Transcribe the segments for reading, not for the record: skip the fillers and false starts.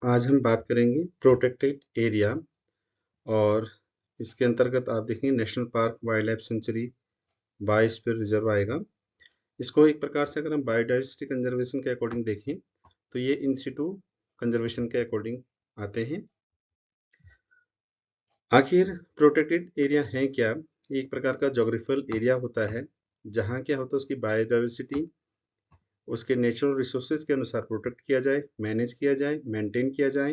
आज हम बात करेंगे प्रोटेक्टेड एरिया और इसके अंतर्गत आप देखेंगे national park, wild life sanctuary, biosphere reserve आएगा। इसको एक प्रकार से अगर हम बायोडाइवर्सिटी कंजर्वेशन के अकॉर्डिंग देखें तो ये इन सिटू कंजर्वेशन के अकॉर्डिंग आते हैं। आखिर प्रोटेक्टेड एरिया है क्या? एक प्रकार का जोग्राफिकल एरिया होता है जहाँ क्या होता है उसकी बायोडाइवर्सिटी उसके नेचुरल रिसोर्सेज के अनुसार प्रोटेक्ट किया जाए, मैनेज किया जाए, मेंटेन किया जाए।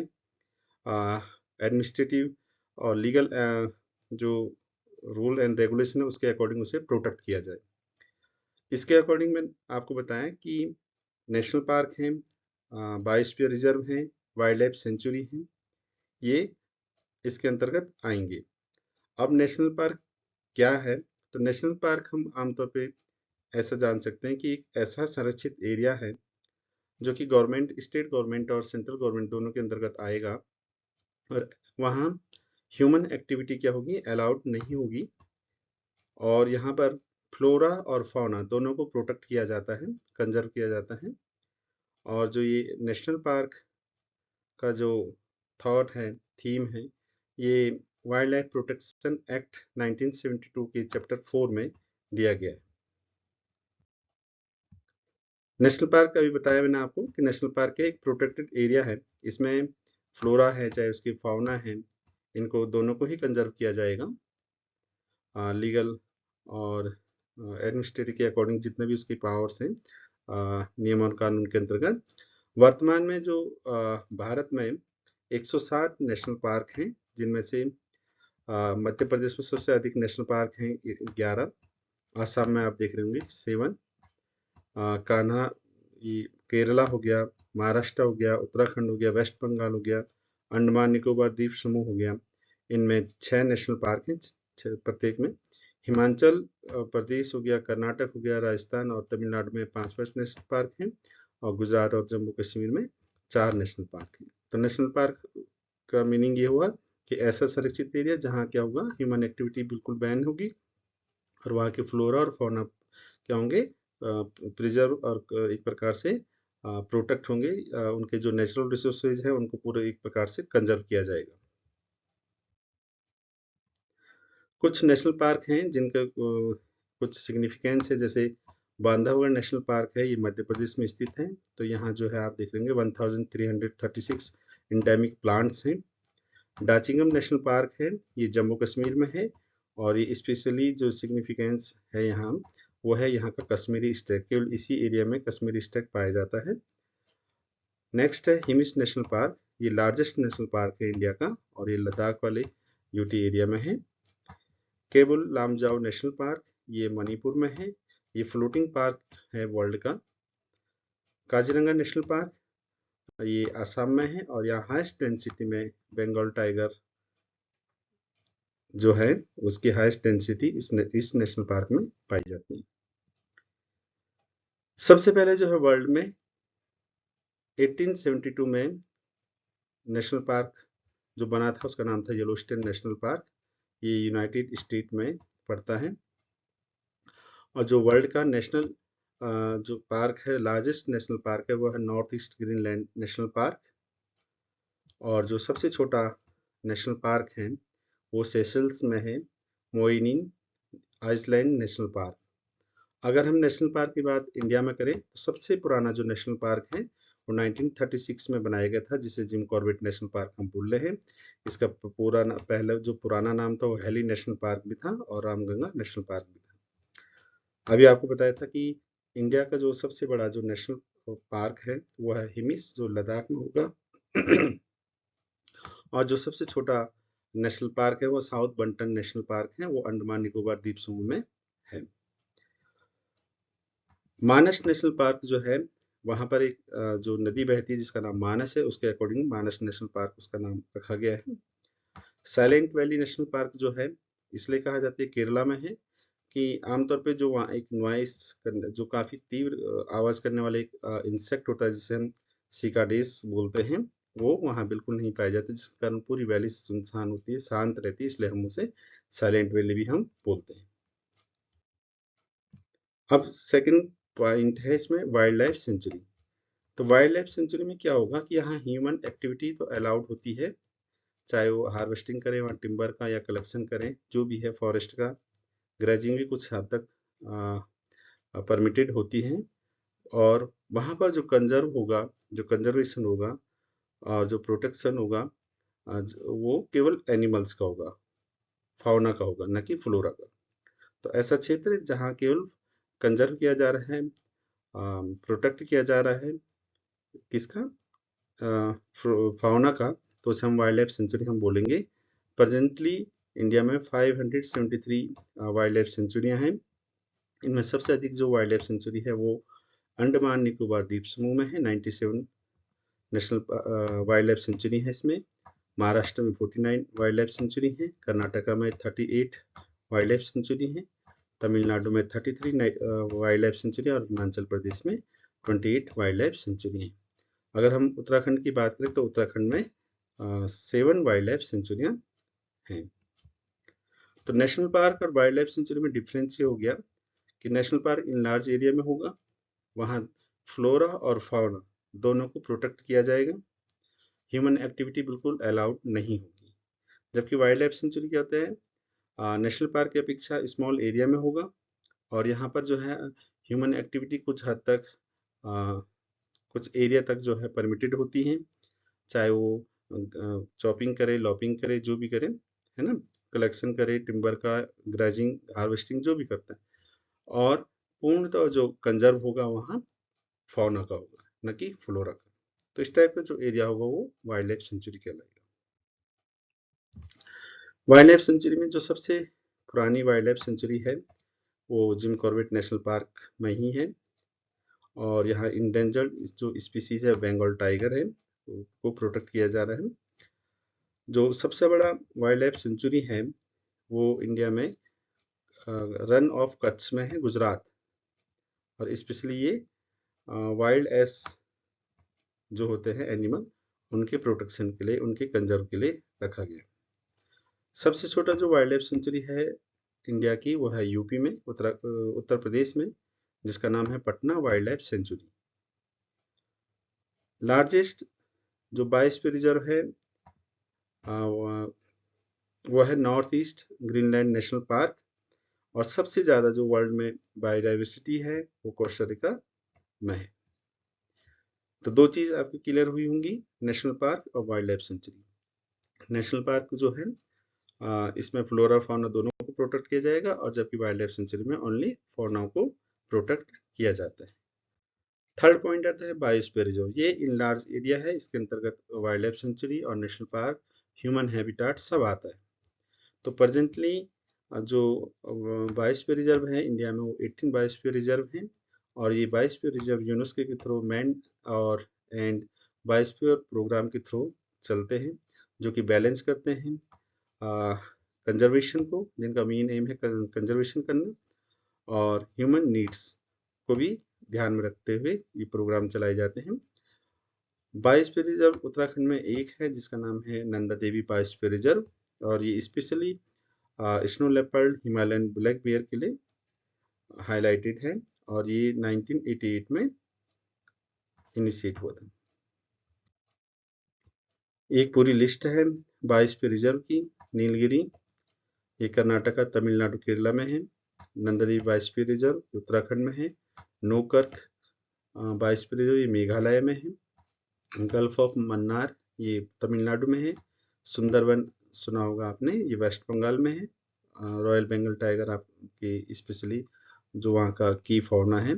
एडमिनिस्ट्रेटिव और लीगल जो रूल एंड रेगुलेशन है उसके अकॉर्डिंग उसे प्रोटेक्ट किया जाए। इसके अकॉर्डिंग मैं आपको बताएं कि नेशनल पार्क हैं, बायोस्फीयर रिजर्व हैं, वाइल्ड लाइफ सेंचुरी हैं, ये इसके अंतर्गत आएंगे। अब नेशनल पार्क क्या है? तो नेशनल पार्क हम आमतौर पे ऐसा जान सकते हैं कि एक ऐसा संरक्षित एरिया है जो कि गवर्नमेंट, स्टेट गवर्नमेंट और सेंट्रल गवर्नमेंट दोनों के अंतर्गत आएगा और वहाँ ह्यूमन एक्टिविटी क्या होगी, अलाउड नहीं होगी और यहाँ पर फ्लोरा और फौना दोनों को प्रोटेक्ट किया जाता है, कंजर्व किया जाता है। और जो ये नेशनल पार्क का जो थॉट है, थीम है, ये वाइल्ड लाइफ प्रोटेक्शन एक्ट 1972 के चैप्टर 4 में दिया गया है। नेशनल पार्क अभी बताया मैंने आपको कि नेशनल पार्क एक प्रोटेक्टेड एरिया है। इसमें फ्लोरा है चाहे उसकी फाउना है, इनको दोनों को ही कंजर्व किया जाएगा। लीगल और एडमिनिस्ट्रेटिव के अकॉर्डिंग जितने भी उसकी पावर्स हैं नियम और कानून के अंतर्गत। वर्तमान में जो भारत में 107 नेशनल पार्क हैं, जिनमें से मध्य प्रदेश में सबसे अधिक नेशनल पार्क हैं 11, आसाम में आप देख रहे होंगे 7, कान्हा ये केरला हो गया, महाराष्ट्र हो गया, उत्तराखंड हो गया, वेस्ट बंगाल हो गया, अंडमान निकोबार द्वीप समूह हो गया। इनमें 6 नेशनल पार्क हैं प्रत्येक में। हिमाचल प्रदेश हो गया, कर्नाटक हो गया, राजस्थान और तमिलनाडु में 5-5 नेशनल पार्क हैं और गुजरात और जम्मू कश्मीर में 4 नेशनल पार्क हैं। तो नेशनल पार्क का मीनिंग ये हुआ कि ऐसा संरक्षित एरिया जहाँ क्या होगा, ह्यूमन एक्टिविटी बिल्कुल बैन होगी और वहाँ के फ्लोरा और फौना क्या होंगे, प्रिजर्व और एक प्रकार से प्रोटेक्ट होंगे। उनके जो नेचुरल रिसोर्सेज हैं उनको पूरे एक प्रकार से कंजर्व किया जाएगा। कुछ नेशनल पार्क हैं जिनका कुछ सिग्निफिकेंस है, जैसे बांधवगढ़ नेशनल पार्क है, ये मध्य प्रदेश में स्थित है। तो यहाँ जो है आप देख लेंगे 1336 इंडेमिक प्लांट्स हैं। डाचिंगम नेशनल पार्क है, ये जम्मू कश्मीर में है और ये स्पेशली जो सिग्निफिकेंस है यहाँ वो है यहाँ का कश्मीरी स्टेक, केवल इसी एरिया में कश्मीरी स्टेक पाया जाता है। नेक्स्ट है हिमिस नेशनल पार्क, ये लार्जेस्ट नेशनल पार्क है इंडिया का और ये लद्दाख वाले यूटी एरिया में है। केबुल लामजाओ नेशनल पार्क, ये मणिपुर में है, ये फ्लोटिंग पार्क है वर्ल्ड का। काजीरंगा नेशनल पार्क ये आसाम में है और यहाँ हाईएस्ट डेंसिटी में बंगाल टाइगर जो है उसकी हाईएस्ट डेंसिटी इस नेशनल पार्क में पाई जाती है। सबसे पहले जो है वर्ल्ड में 1872 में नेशनल पार्क जो बना था उसका नाम था येलोस्टोन नेशनल पार्क। ये यूनाइटेड स्टेट में पड़ता है और जो वर्ल्ड का नेशनल जो पार्क है, लार्जेस्ट नेशनल पार्क है, वो है north east Greenland national park. और जो सबसे छोटा नेशनल पार्क है वो सेशल्स में है, मोइनिन आइसलैंड नेशनल पार्क। अगर हम नेशनल पार्क की बात इंडिया में करें तो सबसे पुराना जो नेशनल पार्क है वो 1936 में बनाया गया था, जिसे जिम कॉर्बेट नेशनल पार्क हम बोल रहे हैं। इसका पूरा पहले जो पुराना नाम था वो हेली नेशनल पार्क भी था और रामगंगा नेशनल पार्क भी था। अभी आपको बताया था कि इंडिया का जो सबसे बड़ा जो नेशनल पार्क है वो है हिमिस, जो लद्दाख में होगा और जो सबसे छोटा नेशनल पार्क है वो साउथ बंटन नेशनल पार्क है, वो अंडमान निकोबार द्वीप समूह में है। मानस नेशनल पार्क जो है वहां पर एक जो नदी बहती है जिसका नाम मानस है, उसके अकॉर्डिंग मानस नेशनल पार्क उसका नाम रखा गया है। साइलेंट वैली नेशनल पार्क जो है इसलिए कहा जाता है केरला में है कि आमतौर पे जो वहाँ एक नॉइस जो काफी तीव्र आवाज करने वाला एक इंसेक्ट होता है जिसे हम सिकाडेस बोलते हैं, वो वहाँ बिल्कुल नहीं पाए जाते, जिस कारण पूरी वैली सुनसान होती है, शांत रहती है, इसलिए हम उसे साइलेंट वैली भी हम बोलते हैं। अब सेकंड पॉइंट है इसमें वाइल्ड लाइफ सेंचुरी। तो वाइल्ड लाइफ सेंचुरी में क्या होगा कि यहाँ ह्यूमन एक्टिविटी तो अलाउड होती है, चाहे वो हार्वेस्टिंग करें वहाँ टिम्बर का या कलेक्शन करें, जो भी है फॉरेस्ट का, ग्रेजिंग भी कुछ हद तक परमिटेड होती हैं। और वहाँ पर जो कंजर्व होगा, जो कंजर्वेशन होगा और जो प्रोटेक्शन होगा, वो केवल एनिमल्स का होगा, फाउना का होगा, न कि फ्लोरा का। तो ऐसा क्षेत्र है जहाँ केवल कंजर्व किया जा रहा है, प्रोटेक्ट किया जा रहा है, किसका, फाउना का, तो उसे हम वाइल्ड लाइफ सेंचुरी हम बोलेंगे। प्रेजेंटली इंडिया में 573 वाइल्ड लाइफ सेंचुरियाँ हैं। इनमें सबसे अधिक जो वाइल्ड लाइफ सेंचुरी है वो अंडमान निकोबार द्वीप समूह में है, 97 नेशनल वाइल्ड लाइफ सेंचुरी है इसमें। महाराष्ट्र में 49 वाइल्ड लाइफ सेंचुरी है, कर्नाटका में 38 वाइल्ड लाइफ सेंचुरी है, तमिलनाडु में 33 वाइल्ड लाइफ सेंचुरी और हिमाचल प्रदेश में 28 वाइल्ड लाइफ सेंचुरी है। अगर हम उत्तराखंड की बात करें तो उत्तराखंड में 7 वाइल्ड लाइफ सेंचुरियाँ हैं। तो नेशनल पार्क और वाइल्ड लाइफ सेंचुरी में डिफरेंस ये हो गया कि national park in large area में होगा, वहाँ फ्लोरा और फाउना दोनों को प्रोटेक्ट किया जाएगा, ह्यूमन एक्टिविटी बिल्कुल अलाउड नहीं होगी। जबकि वाइल्ड लाइफ सेंचुरी क्या होता है, नेशनल पार्क की अपेक्षा स्मॉल एरिया में होगा और यहाँ पर जो है ह्यूमन एक्टिविटी कुछ हद तक कुछ एरिया तक जो है परमिटेड होती हैं, चाहे वो चॉपिंग करे, लॉपिंग करे, जो भी करे, है ना, कलेक्शन करे टिम्बर का, ग्रेजिंग, हार्वेस्टिंग जो भी करता है। और पूर्णतः जो कंजर्व होगा वहाँ फाउना का होगा, न कि फ्लोरा का। तो इस टाइप का जो एरिया होगा वो वाइल्ड लाइफ सेंचुरी कहलाएगा। वाइल्ड लाइफ सेंचुरी में जो सबसे पुरानी वाइल्ड लाइफ सेंचुरी है वो जिम कॉर्बेट नेशनल पार्क में ही है और यहाँ इंडेंजर्ड जो स्पीसीज है बंगाल टाइगर है को प्रोटेक्ट किया जा रहा है। जो सबसे बड़ा वाइल्ड लाइफ सेंचुरी है वो इंडिया में रन ऑफ कच्छ में है, गुजरात, और स्पेशली ये वाइल्ड एस जो होते हैं एनिमल, उनके प्रोटेक्शन के लिए, उनके कंजर्व के लिए रखा गया। सबसे छोटा जो वाइल्ड लाइफ सेंचुरी है इंडिया की वो है यूपी में, उत्तर प्रदेश में, जिसका नाम है Patna wild life sanctuary. Largest जो बायोस्फीयर रिजर्व है वो है north east Greenland national park, और सबसे ज़्यादा जो वर्ल्ड में बायोडाइवर्सिटी है वो कोस्टा रिका में है। तो दो चीज़ आपकी क्लियर हुई होंगी, नेशनल पार्क और wild life sanctuary. National park जो है इसमें फ्लोरा फाउना दोनों को प्रोटेक्ट किया जाएगा, और जबकि वाइल्ड लाइफ सेंचुरी में ओनली फाउना को प्रोटेक्ट किया जाता है। थर्ड पॉइंट आता है बायोस्फीयर रिजर्व, ये इन लार्ज एरिया है, इसके अंतर्गत वाइल्ड लाइफ सेंचुरी और नेशनल पार्क, ह्यूमन हैबिटाट सब आता है। तो प्रेजेंटली जो बायोस्फीयर रिजर्व है इंडिया में वो 18 बायोस्फीयर रिजर्व हैं, और ये बायोस्फीयर रिजर्व यूनेस्को के थ्रू मैन और एंड बायोस्फीयर प्रोग्राम के थ्रू चलते हैं, जो कि बैलेंस करते हैं कंजर्वेशन को, जिनका मेन एम है कंजर्वेशन करना, और ह्यूमन नीड्स को भी ध्यान में रखते हुए ये प्रोग्राम चलाए जाते हैं। बायोस्फीयर रिजर्व उत्तराखंड में एक है जिसका नाम है नंदा देवी बायोस्फीयर रिजर्व, और ये specially snow leopard, Himalayan black bear के लिए हाईलाइटेड है, और ये 1988 में इनिशिएट हुआ था। एक पूरी लिस्ट है बायोस्फीयर रिजर्व की। नीलगिरी, ये कर्नाटका, तमिलनाडु, केरला में है। नंदादेवी बायोस्फीयर रिजर्व उत्तराखंड में है। नोकर्क बायोस्फीयर रिजर्व ये मेघालय में है। गल्फ ऑफ मन्नार ये तमिलनाडु में है। सुंदरवन सुना होगा आपने, ये वेस्ट बंगाल में है। रॉयल बंगाल टाइगर आपकी स्पेशली जो वहाँ का की फौना है।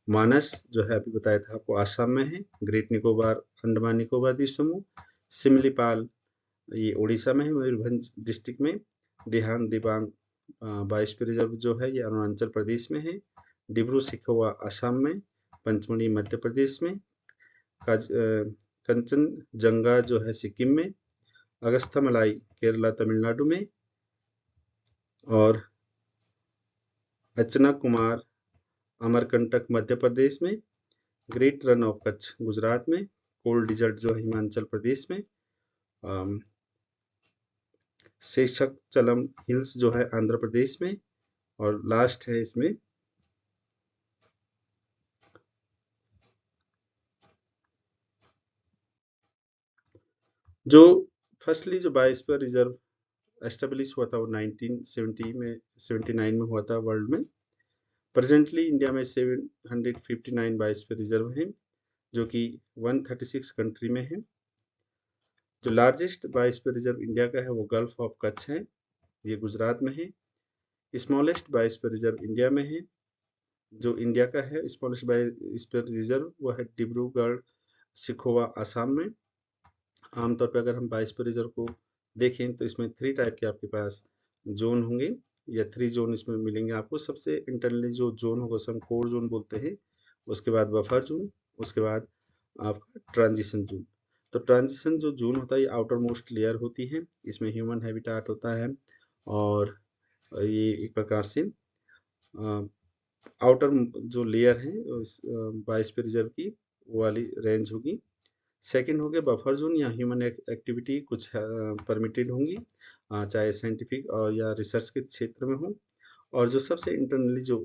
मानस जो है अभी बताया था आपको आसाम में है। ग्रेट निकोबार अंडमान निकोबार द्वीप समूह। सिमलीपाल ये उड़ीसा में है, मयूरभंज डिस्ट्रिक्ट में। देहान दिबांग बायोस्फीयर रिजर्व जो है ये अरुणाचल प्रदेश में है। डिब्रू सिखोवा आसाम में। पंचमढ़ी मध्य प्रदेश में। कंचनजंगा जो है सिक्किम में। अगस्थमलाई केरला तमिलनाडु में, और अचना कुमार अमरकंटक मध्य प्रदेश में। ग्रेट रन ऑफ कच्छ गुजरात में। कोल्ड डिजर्ट जो है हिमाचल प्रदेश में। शेषकचलम हिल्स जो है आंध्र प्रदेश में, और लास्ट है इसमें जो फर्स्टली जो बायोस्फीयर रिजर्व एस्टेब्लिश हुआ था वो 1979 में हुआ था वर्ल्ड में। प्रेजेंटली इंडिया में 759 बायोस्फीयर रिजर्व हैं जो कि 136 कंट्री में है। जो लार्जेस्ट बायोस्फीयर रिजर्व इंडिया का है वो गल्फ ऑफ कच्छ है, ये गुजरात में है। स्मॉलेस्ट बायोस्फीयर रिजर्व इंडिया में है, जो इंडिया का है स्मॉलेस्ट बायोस्फीयर रिजर्व वो है डिब्रूगढ़ सिखोवा आसाम में। आमतौर पर अगर हम बायोस्फीयर रिजर्व को देखें तो इसमें 3 टाइप के आपके पास जोन होंगे या 3 जोन इसमें मिलेंगे आपको। सबसे इंटरनली जो जोन होगा उसे हम कोर जोन बोलते हैं, उसके बाद बफर जोन, उसके बाद आपका ट्रांजिशन जोन। तो ट्रांजिशन जो जोन होता है ये आउटर मोस्ट लेयर होती है, इसमें ह्यूमन हैबिटाट होता है और ये एक प्रकार से आउटर जो लेयर है बायोस्फीयर रिजर्व की वो वाली रेंज होगी। सेकंड हो गया बफर जोन, या ह्यूमन एक्टिविटी कुछ परमिटेड होंगी, चाहे साइंटिफिक और या रिसर्च के क्षेत्र में हो। और जो सबसे इंटरनली जो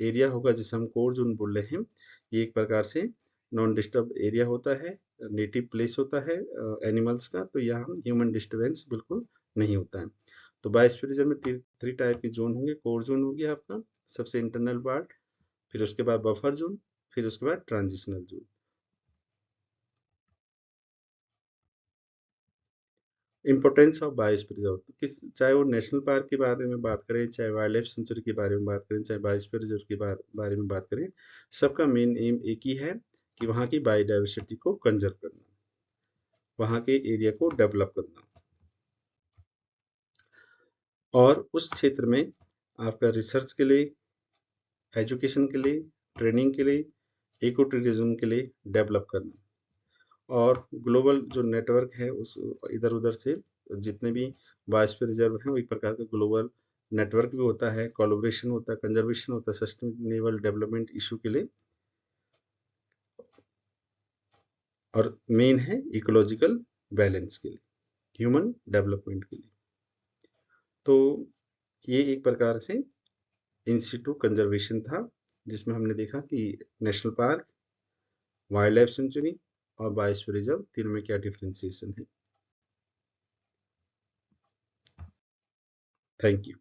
एरिया होगा जिसे हम कोर जोन बोल रहे हैं, ये एक प्रकार से नॉन डिस्टर्ब एरिया होता है, नेटिव प्लेस होता है एनिमल्स का, तो यहाँ ह्यूमन डिस्टर्बेंस बिल्कुल नहीं होता है। तो बायोस्फीयर रिजर्व में 3 टाइप के जोन होंगे। कोर जोन हो गया आपका सबसे इंटरनल पार्ट, फिर उसके बाद बफर जोन, फिर उसके बाद transitional zone. Importance of biosphere reserve, किस चाहे वो नेशनल पार्क के बारे में बात करें, चाहे वाइल्ड लाइफ सेंचुरी के बारे में बात करें, चाहे बायोस्फीयर रिजर्व के बारे में बात करें, सबका मेन एम एक ही है कि वहाँ की बायोडाइवर्सिटी को कंजर्व करना, वहाँ के एरिया को डेवलप करना और उस क्षेत्र में आपका रिसर्च के लिए, एजुकेशन के लिए, ट्रेनिंग के लिए, इको टूरिज्म के लिए डेवलप करना। और ग्लोबल जो नेटवर्क है उस इधर उधर से जितने भी बायोस्फीयर रिजर्व हैं वो एक प्रकार का ग्लोबल नेटवर्क भी होता है, कोलैबोरेशन होता है, कंजर्वेशन होता है सस्टेनेबल डेवलपमेंट इशू के लिए, और मेन है इकोलॉजिकल बैलेंस के लिए, ह्यूमन डेवलपमेंट के लिए। तो ये एक प्रकार से इंस्टीट्यूट कंजर्वेशन था जिसमें हमने देखा कि national park, wild life sanctuary और बायोस्फीयर रिजर्व तीनों में क्या डिफरेंशिएशन है। Thank you.